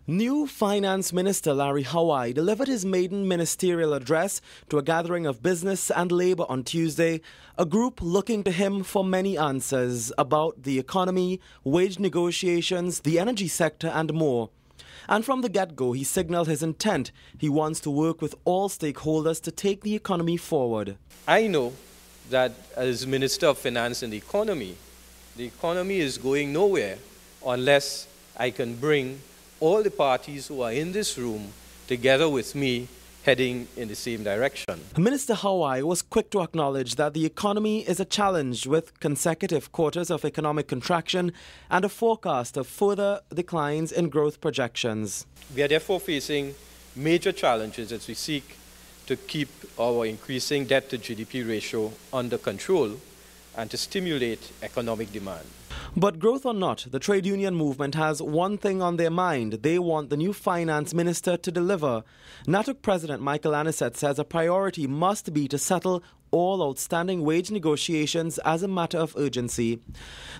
New Finance Minister Larry Hawai delivered his maiden ministerial address to a gathering of business and labour on Tuesday, a group looking to him for many answers about the economy, wage negotiations, the energy sector and more. And from the get-go, he signalled his intent. He wants to work with all stakeholders to take the economy forward. I know that as Minister of Finance and the economy is going nowhere unless I can bring all the parties who are in this room together with me heading in the same direction. Minister Hawai was quick to acknowledge that the economy is a challenge with consecutive quarters of economic contraction and a forecast of further declines in growth projections. We are therefore facing major challenges as we seek to keep our increasing debt to GDP ratio under control and to stimulate economic demand. But growth or not, the trade union movement has one thing on their mind. They want the new finance minister to deliver. NATUC President Michael Anisette says a priority must be to settle all outstanding wage negotiations as a matter of urgency.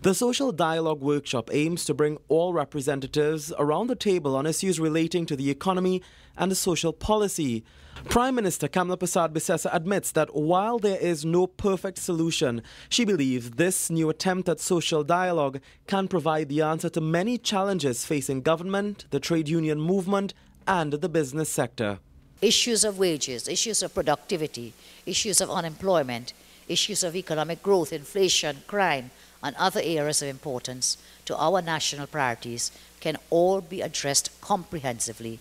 The Social Dialogue Workshop aims to bring all representatives around the table on issues relating to the economy and the social policy. Prime Minister Kamla Persad-Bissessar admits that while there is no perfect solution, she believes this new attempt at social dialogue can provide the answer to many challenges facing government, the trade union movement and the business sector. Issues of wages, issues of productivity, issues of unemployment, issues of economic growth, inflation, crime, and other areas of importance to our national priorities can all be addressed comprehensively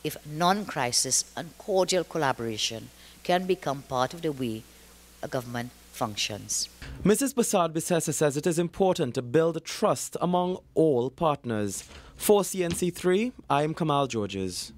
if non-crisis and cordial collaboration can become part of the way a government functions. Mrs. Persad-Bissessar says it is important to build trust among all partners. For CNC3, I am Kamal Georges.